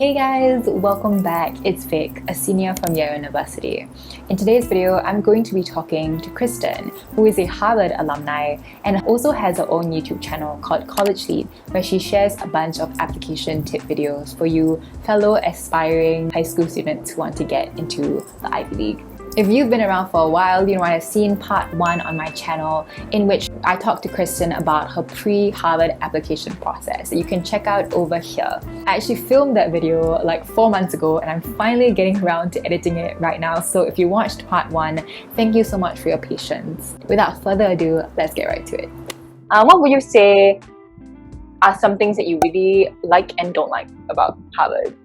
Hey guys, welcome back. It's Vic, a senior from Yale University. In today's video, I'm going to be talking to Kristen, who is a Harvard alumni and also has her own YouTube channel called College Lead, where she shares a bunch of application tip videos for you fellow aspiring high school students who want to get into the Ivy League. If you've been around for a while, you might have seen part 1 on my channel in which I talked to Kristen about her pre-Harvard application process that you can check out over here. I actually filmed that video like 4 months ago and I'm finally getting around to editing it right now, so if you watched part 1, thank you so much for your patience. Without further ado, let's get right to it. What would you say are some things that you really like and don't like about Harvard?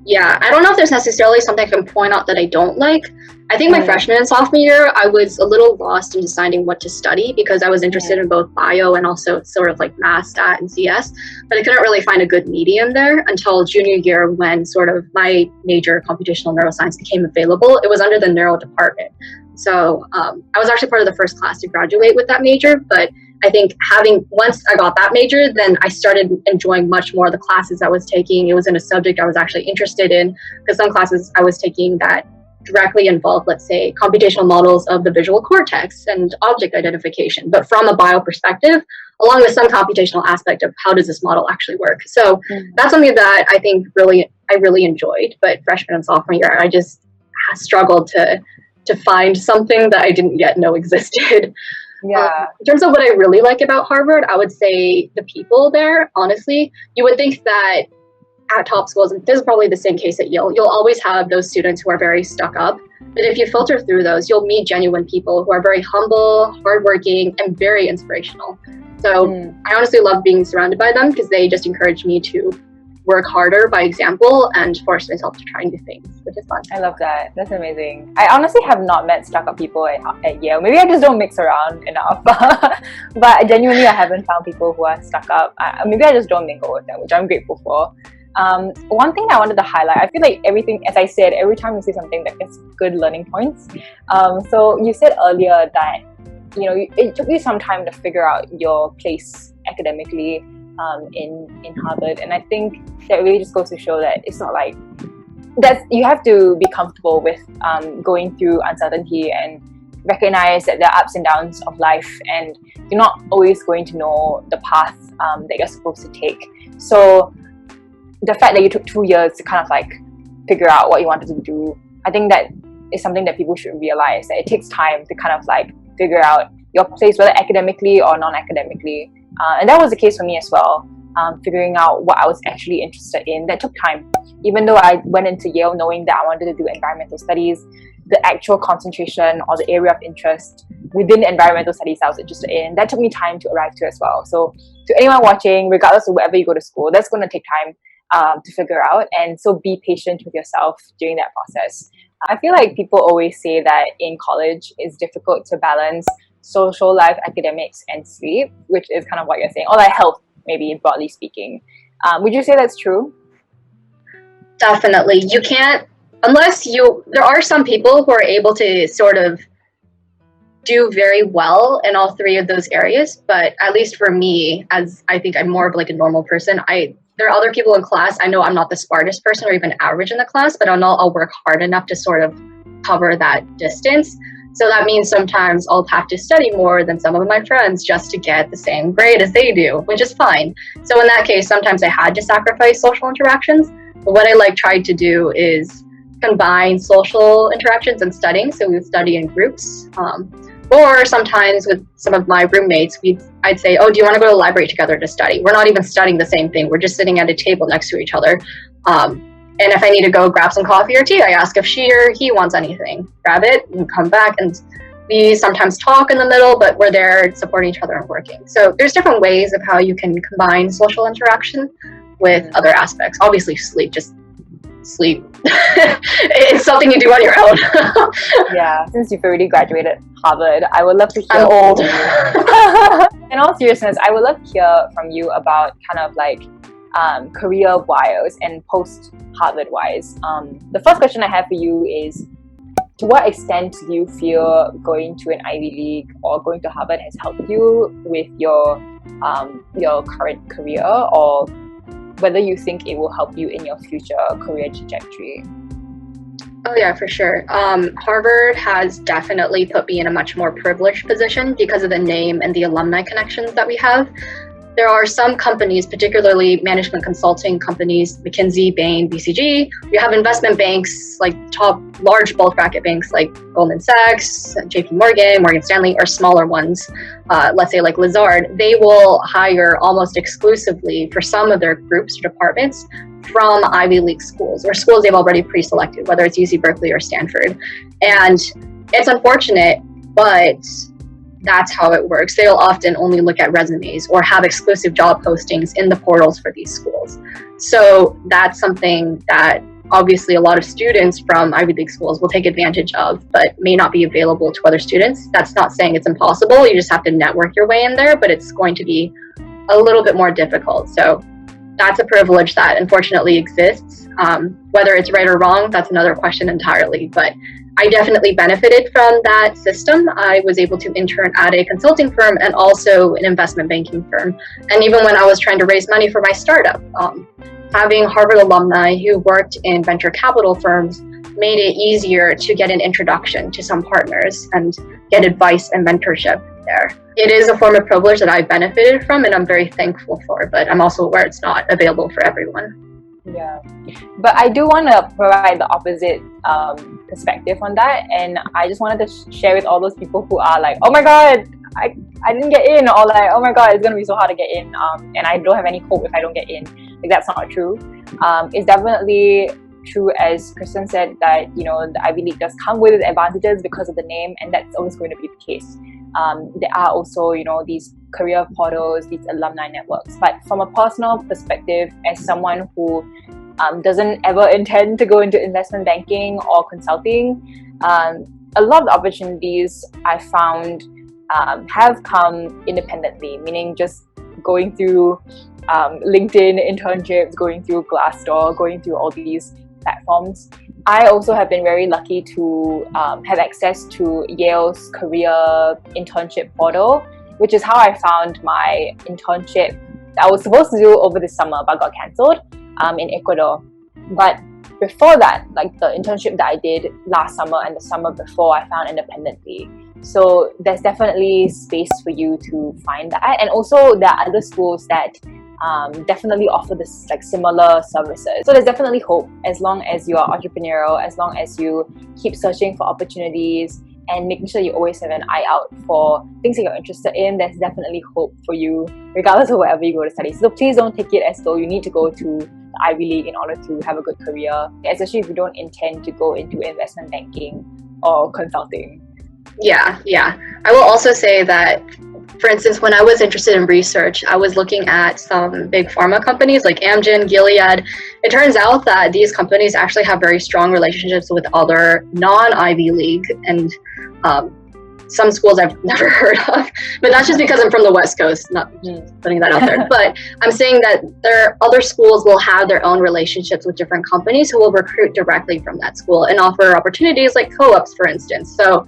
Yeah, I don't know if there's necessarily something I can point out that I don't like. I think my freshman and sophomore year, I was a little lost in deciding what to study because I was interested in both bio and also sort of like math, stat, and CS, but I couldn't really find a good medium there until junior year when sort of my major, computational neuroscience, became available. It was under the neuro department. So I was actually part of the first class to graduate with that major, but I think once I got that major, then I started enjoying much more of the classes I was taking. It was in a subject I was actually interested in, because some classes I was taking that directly involved, let's say, computational models of the visual cortex and object identification, but from a bio perspective, along with some computational aspect of how does this model actually work. So that's something that I think I really enjoyed. But freshman and sophomore year, I just struggled to find something that I didn't yet know existed. Yeah. In terms of what I really like about Harvard, I would say the people there, honestly. You would think that at top schools, and this is probably the same case at Yale, you'll always have those students who are very stuck up. But if you filter through those, you'll meet genuine people who are very humble, hardworking, and very inspirational. So I honestly love being surrounded by them because they just encourage me to work harder by example and force myself to try new things, which is fun. I love that. That's amazing. I honestly have not met stuck-up people at Yale. Maybe I just don't mix around enough. But genuinely, I haven't found people who are stuck up. Maybe I just don't mingle with them, which I'm grateful for. One thing I wanted to highlight, I feel like everything, as I said, every time you say something that gets good learning points. So you said earlier that it took you some time to figure out your place academically in Harvard, and I think that really just goes to show that it's not like that. You have to be comfortable with going through uncertainty and recognize that there are ups and downs of life, and you're not always going to know the path that you're supposed to take. So the fact that you took 2 years to kind of like figure out what you wanted to do, I think that is something that people should realize, that it takes time to kind of like figure out your place, whether academically or non-academically. And that was the case for me as well, figuring out what I was actually interested in. That took time. Even though I went into Yale knowing that I wanted to do environmental studies, the actual concentration or the area of interest within the environmental studies I was interested in, that took me time to arrive to as well. So to anyone watching, regardless of wherever you go to school, that's going to take time to figure out. And so be patient with yourself during that process. I feel like people always say that in college it's difficult to balance social life, academics, and sleep, which is kind of what you're saying, or like health, maybe broadly speaking. Would you say that's true? Definitely. You can't, there are some people who are able to sort of do very well in all three of those areas, but at least for me, as I think I'm more of like a normal person, there are other people in class. I know I'm not the smartest person or even average in the class, but I'll work hard enough to sort of cover that distance. So that means sometimes I'll have to study more than some of my friends just to get the same grade as they do, which is fine. So in that case, sometimes I had to sacrifice social interactions. But what I tried to do is combine social interactions and studying. So we would study in groups. Or sometimes with some of my roommates, I'd say, oh, do you want to go to the library together to study? We're not even studying the same thing. We're just sitting at a table next to each other. And if I need to go grab some coffee or tea, I ask if she or he wants anything. Grab it and come back. And we sometimes talk in the middle, but we're there supporting each other and working. So there's different ways of how you can combine social interaction with other aspects. Obviously, sleep. It's something you do on your own. Yeah, since you've already graduated Harvard, I would love to hear. I'm old. In all seriousness, I would love to hear from you about kind of like career-wise and post-Harvard-wise. The first question I have for you is, to what extent do you feel going to an Ivy League or going to Harvard has helped you with your current career, or whether you think it will help you in your future career trajectory. Oh yeah, for sure. Harvard has definitely put me in a much more privileged position because of the name and the alumni connections that we have. There are some companies, particularly management consulting companies, McKinsey, Bain, BCG. You have investment banks, like top large bulge bracket banks like Goldman Sachs, JP Morgan, Morgan Stanley, or smaller ones, let's say like Lazard. They will hire almost exclusively for some of their groups or departments from Ivy League schools or schools they've already pre-selected, whether it's UC Berkeley or Stanford. And it's unfortunate, but that's how it works. They'll often only look at resumes or have exclusive job postings in the portals for these schools. So that's something that obviously a lot of students from Ivy League schools will take advantage of, but may not be available to other students. That's not saying it's impossible. You just have to network your way in there, but it's going to be a little bit more difficult. So that's a privilege that unfortunately exists. Whether it's right or wrong, that's another question entirely. But I definitely benefited from that system. I was able to intern at a consulting firm and also an investment banking firm. And even when I was trying to raise money for my startup, having Harvard alumni who worked in venture capital firms made it easier to get an introduction to some partners and get advice and mentorship there. It is a form of privilege that I benefited from and I'm very thankful for, but I'm also aware it's not available for everyone. Yeah, but I do want to provide the opposite perspective on that, and I just wanted to share with all those people who are like, oh my god, I didn't get in, or like, oh my god, it's gonna be so hard to get in, and I don't have any hope if I don't get in. Like, that's not true. It's definitely true, as Kristen said, that the Ivy League does come with its advantages because of the name, and that's always going to be the case. There are also these career portals, these alumni networks, but from a personal perspective, as someone who doesn't ever intend to go into investment banking or consulting, a lot of the opportunities I found have come independently, meaning just going through LinkedIn internships, going through Glassdoor, going through all these platforms. I also have been very lucky to have access to Yale's career internship portal, which is how I found my internship that I was supposed to do over the summer but got cancelled in Ecuador. But before that, like the internship that I did last summer and the summer before, I found independently. So there's definitely space for you to find that. And also there are other schools that definitely offer this like similar services. So there's definitely hope as long as you are entrepreneurial, as long as you keep searching for opportunities and making sure you always have an eye out for things that you're interested in. There's definitely hope for you regardless of wherever you go to study. So please don't take it as though you need to go to the Ivy League in order to have a good career, especially if you don't intend to go into investment banking or consulting. Yeah. I will also say that, for instance, when I was interested in research, I was looking at some big pharma companies like Amgen, Gilead. It turns out that these companies actually have very strong relationships with other non-Ivy League and some schools I've never heard of. But that's just because I'm from the West Coast, not putting that out there. But I'm saying that other schools will have their own relationships with different companies who will recruit directly from that school and offer opportunities like co-ops, for instance. So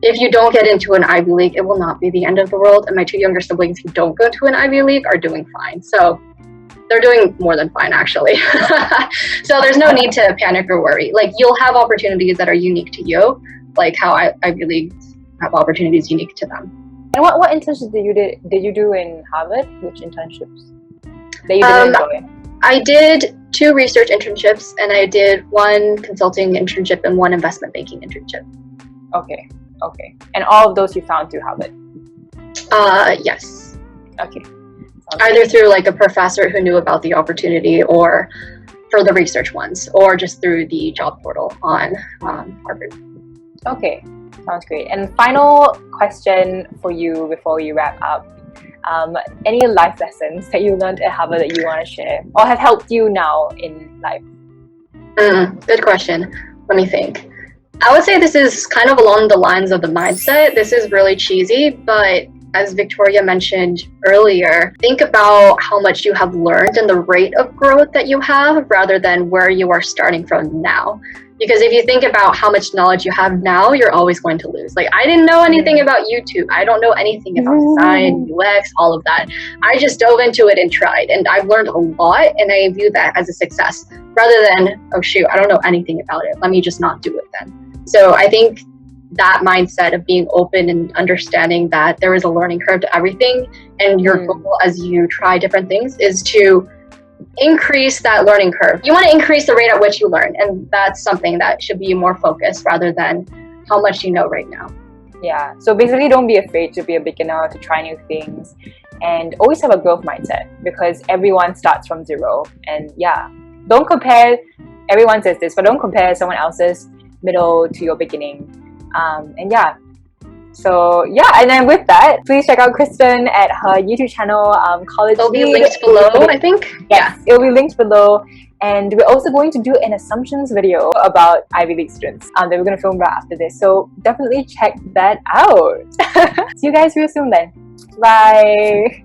if you don't get into an Ivy League, it will not be the end of the world. And my two younger siblings who don't go to an Ivy League are doing fine. So they're doing more than fine, actually. So there's no need to panic or worry. Like, you'll have opportunities that are unique to you, like how Ivy Leagues have opportunities unique to them. And what internships did you do in Harvard? Which internships that you didn't enjoy? I did 2 research internships, and I did 1 consulting internship and 1 investment banking internship. Okay. And all of those you found through Harvard? Yes. Okay. Either through like a professor who knew about the opportunity, or for the research ones, or just through the job portal on Harvard. Okay, sounds great. And final question for you before we wrap up. Any life lessons that you learned at Harvard that you want to share or have helped you now in life? Good question. Let me think. I would say this is kind of along the lines of the mindset. This is really cheesy, but as Victoria mentioned earlier, think about how much you have learned and the rate of growth that you have rather than where you are starting from now. Because if you think about how much knowledge you have now, you're always going to lose. Like, I didn't know anything about YouTube. I don't know anything about design, UX, all of that. I just dove into it and tried, and I've learned a lot, and I view that as a success rather than, oh shoot, I don't know anything about it. Let me just not do it then. So I think that mindset of being open and understanding that there is a learning curve to everything, and your goal as you try different things is to increase that learning curve. You want to increase the rate at which you learn, and that's something that should be more focused rather than how much you know right now. Yeah, so basically don't be afraid to be a beginner, to try new things, and always have a growth mindset because everyone starts from zero. And yeah, don't compare, everyone says this, but don't compare someone else's middle to your beginning. And yeah, so yeah, and then with that, please check out Kristen at her YouTube channel, College It'll be Lead. linked below, I think. Yes, yeah, it'll be linked below. And we're also going to do an assumptions video about Ivy League students that we're going to film right after this. So definitely check that out. See you guys real soon then. Bye.